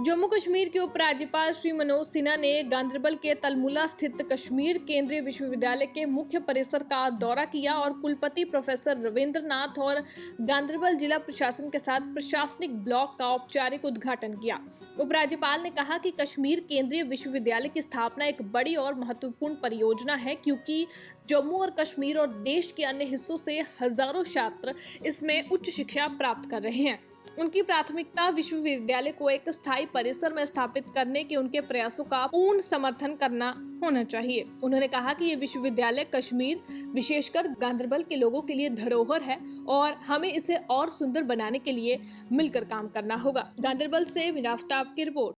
जम्मू कश्मीर के उपराज्यपाल श्री मनोज सिन्हा ने गांदरबल के तलमुला स्थित कश्मीर केंद्रीय विश्वविद्यालय के मुख्य परिसर का दौरा किया और कुलपति प्रोफेसर रविंद्र नाथ और गांदरबल जिला प्रशासन के साथ प्रशासनिक ब्लॉक का औपचारिक उद्घाटन किया। उपराज्यपाल ने कहा कि कश्मीर केंद्रीय विश्वविद्यालय की स्थापना एक बड़ी और महत्वपूर्ण परियोजना है, क्योंकि जम्मू और कश्मीर और देश के अन्य हिस्सों से हजारों छात्र इसमें उच्च शिक्षा प्राप्त कर रहे हैं। उनकी प्राथमिकता विश्वविद्यालय को एक स्थायी परिसर में स्थापित करने के उनके प्रयासों का पूर्ण समर्थन करना होना चाहिए। उन्होंने कहा कि ये विश्वविद्यालय कश्मीर, विशेषकर गांदरबल के लोगों के लिए धरोहर है और हमें इसे और सुंदर बनाने के लिए मिलकर काम करना होगा। गांदरबल से विनाफ्ताब की रिपोर्ट।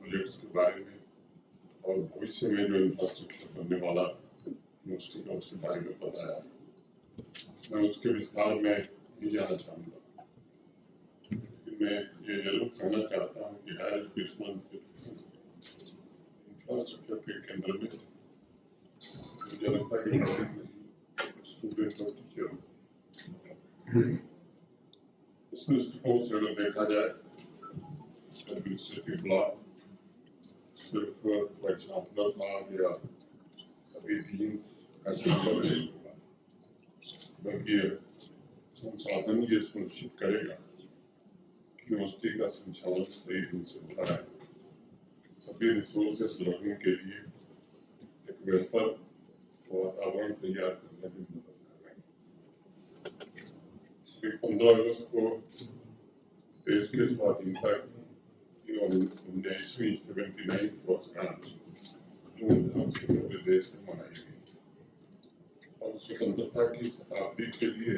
प्रोजेक्ट्स के बारे में और भविष्य में जो इंफ्रास्ट्रक्चर बनने वाला यूनिवर्सिटी का उसके बारे में बताया। मैं उसके विस्तार में नहीं जाना चाहूँगा, लेकिन मैं ये जरूर कहना चाहता हूँ कि हायर एजुकेशनल इंफ्रास्ट्रक्चर के केंद्र में जनता के स्टूडेंट और टीचर इस दृष्टिकोण से अगर देखा जाए एडमिनिस्ट्रेटिव ब्लॉक सिर्फ वाइस चांसलर साहब या सभी डीन्स का चुनाव नहीं होगा, बल्कि संसाधन ये सुनिश्चित करेगा कि यूनिवर्सिटी का संचालन सही ढंग से हो रहा है। सभी रिसोर्सेस लर्निंग के लिए एक बेहतर वातावरण तैयार करने में मदद कर रहे हैं। 15 अगस्त को देश के स्वाधीनता की 79वीं वर्षगांठ धूमधाम से पूरे देश में मनाई गई और स्वतंत्रता की शताब्दी के लिए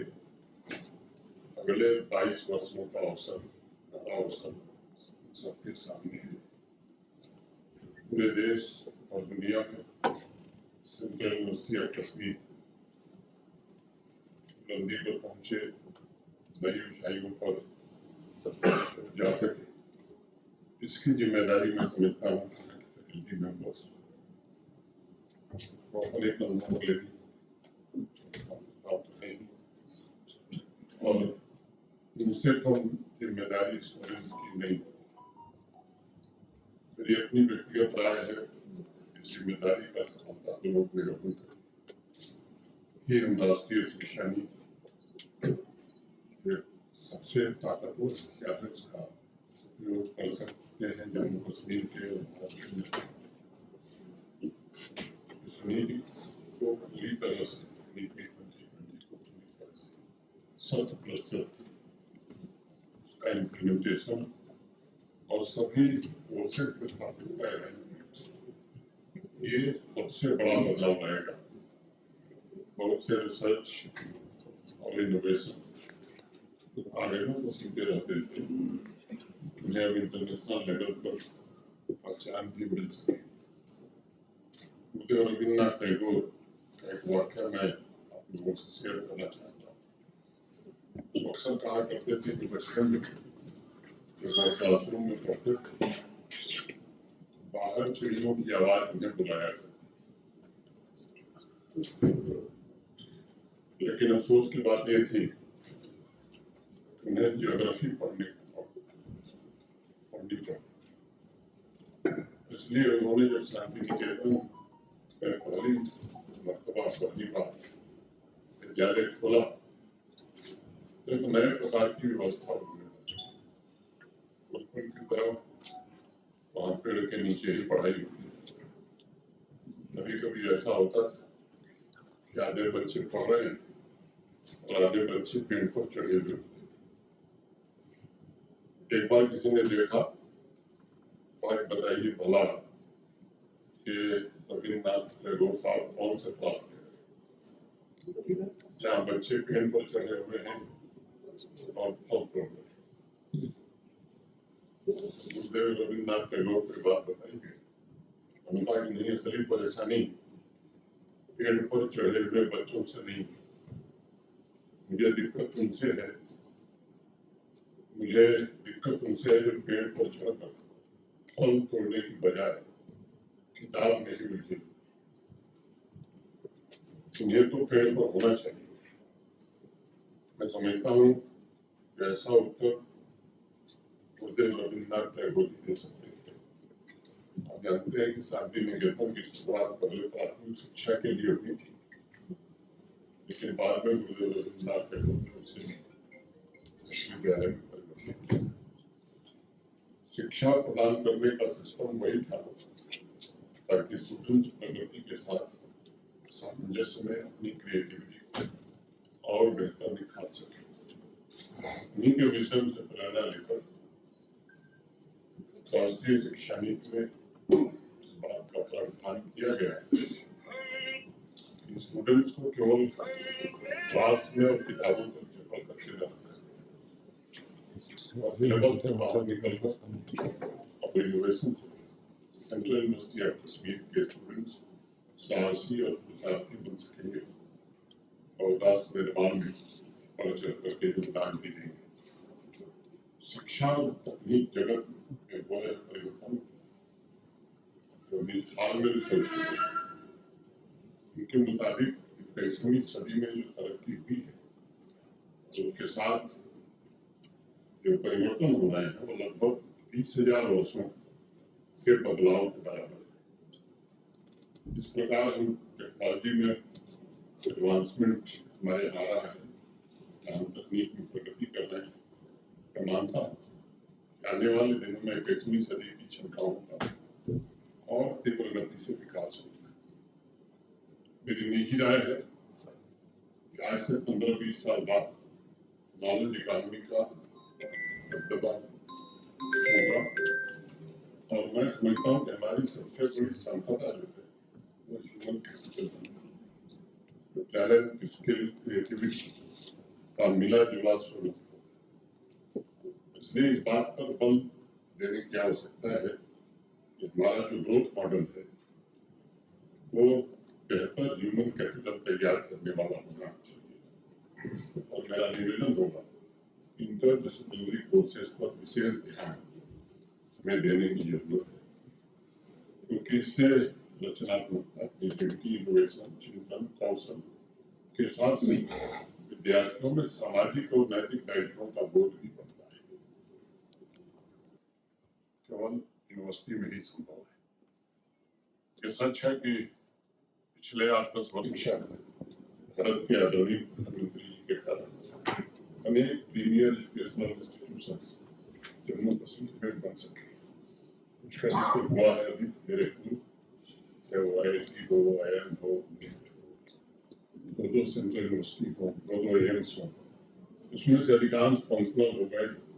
अगले 22 वर्षों का अवसर सबके सामने है। पूरे देश और दुनिया में सेंट्रल यूनिवर्सिटी ऑफ कश्मीर बुलंदी पर पहुंचे, नई ऊंचाइयों पर जा सके, इसकी जिम्मेदारी मैं समझता हूँ फैकल्टी मेंबर्स और एक नंबर लेनी और उनसे कम जिम्मेदारी स्टूडेंट्स की नहीं। मेरी अपनी व्यक्तिगत राय है, इस जिम्मेदारी का सफलतापूर्वक निर्वहन करें। ये हम राष्ट्रीय शिक्षा नीति सबसे ताकतवर शिक्षा का उपयोग कर सकते हैं जम्मू कश्मीर के इस नीति को पूरी तरह से उसका इम्प्लीमेंटेशन और सभी फोर्सेस के साथ इसका ये सबसे बड़ा बदलाव रहेगा। बहुत से रिसर्च और इनोवेशन आगे को सीखते रहते थे, उन्हें अब इंटरनेशनल लेवल पर पहचान भी मिल सके। मुझे रविन्द्रनाथ टैगोर का एक वाक्य मैं आप लोगों से शेयर करना चाहता हूँ। अक्सर कहा करते थे कि बचपन में क्लासरूम में पढ़ते थे, बाहर चिड़ियों की आवाज उन्हें बुलाया करती, लेकिन अफसोस की बात यह थी उन्हें ज्योग्राफी पढ़नी पड़ी। इसलिए उन्होंने जब शांति निकेतन पहली मरतबा पहली बार विद्यालय खोला तो एक नए प्रकार की व्यवस्था गुरुकुल की तरह वहाँ पेड़ के नीचे ही पढ़ाई होती। कभी कभी ऐसा होता था कि आधे बच्चे पढ़ रहे हैं और आधे बच्चे पेड़ पर चढ़े हुए। एक बार किसी ने देखा और बताइए भला कि रविन्द्रनाथ टैगोर साहब कौन से क्लास के हैं जहाँ बच्चे पेड़ पर चढ़े हुए हैं और फल तोड़ रहे। गुरुदेव रविन्द्रनाथ टैगोर की बात बताई गई। उन्होंने कहा कि नहीं, असली परेशानी पेड़ पर चढ़े हुए बच्चों से नहीं, मुझे दिक्कत उनसे है, मुझे दिक्कत उनसे है जो पेड़ पर चढ़कर फल तोड़ने की बजाय किताब में ही उलझे। ये तो पेड़ पर होना चाहिए। मैं समझता हूँ कि ऐसा उत्तर गुरुदेव रविन्द्रनाथ टैगोर जी दे सकते थे। आप जानते हैं कि शांति निकेतन की शुरुआत पहले प्राथमिक शिक्षा के लिए हुई थी, लेकिन बाद में गुरुदेव रविन्द्रनाथ टैगोर ने उसे विश्वविद्यालय में परिवर्तित किया। शिक्षा प्रदान करने का सिस्टम वही था ताकि स्टूडेंट प्रगति के साथ सामंजस्य में अपनी क्रिएटिविटी और बेहतर निखार सके। उन्हीं के विषय से प्रेरणा लेकर राष्ट्रीय शिक्षा नीति में इस बात का प्रावधान किया गया है कि स्टूडेंट्स को केवल क्लास में और किताबों पर चपल करके रखना है और सिलेबस से बाहर निकलकर अपने इनोवेशन से सेंट्रल यूनिवर्सिटी ऑफ कश्मीर के स्टूडेंट्स साहसी और प्रयासी बन सकेंगे और राष्ट्र निर्माण में बढ़ चढ़ करके योगदान भी देंगे। शिक्षा और तकनीक जगत में हो रहे परिवर्तन हाल में रिसर्च उनके मुताबिक 21वीं सदी में जो तरक्की हुई है तो उसके साथ जो परिवर्तन हो रहे हैं वो लगभग 20,000 वर्षों के बदलाव के बराबर है। इस प्रकार हम टेक्नोलॉजी में एडवांसमेंट हमारे आ रहा है, हम तकनीक में प्रगति कर रहे हैं। मैं मानता हूँ आने वाले दिनों में 21वीं सदी की क्षमताओं का और तीव्र गति से विकास होगा। मेरी निजी राय है कि आज से 15-20 साल बाद नॉलेज इकोनॉमी का दबदबा होगा और मैं समझता हूँ कि हमारी सबसे बड़ी संपदा जो है वो ह्यूमन कैपिटल है। टैलेंट, स्किल, क्रिएटिविटी का मिला जुला स्वरूप। इसलिए इस बात पर बल देने की आवश्यकता है कि हमारा जो ग्रोथ मॉडल है वो बेहतर ह्यूमन कैपिटल तैयार करने वाला होना चाहिए। और मेरा निवेदन होगा इंटरडिसिप्लिनरी कोर्सेज पर विशेष ध्यान हमें देने की जरूरत है, क्योंकि इससे रचनात्मकता, क्रिएटिविटी, इनोवेशन, चिंतन, कौशल के साथ साथ विद्यार्थियों में सामाजिक और नैतिक दायित्वों का बोध भी बढ़ता है। केवल यूनिवर्सिटी में ही संभव है। ये सच है कि पिछले 8-10 वर्ष भारत के आदरणीय प्रधानमंत्री जी के कारण अनेक premier educational institutions Jammu Kashmir में बन सके। कुछ का जिक्र हुआ है अभी मेरे पूर्व, चाहे वो IIT हो, IIM हो, दो सेंट्रल यूनिवर्सिटी हो, दो एम्स हो, उसमें से अधिकांश फंक्शनल हो गए,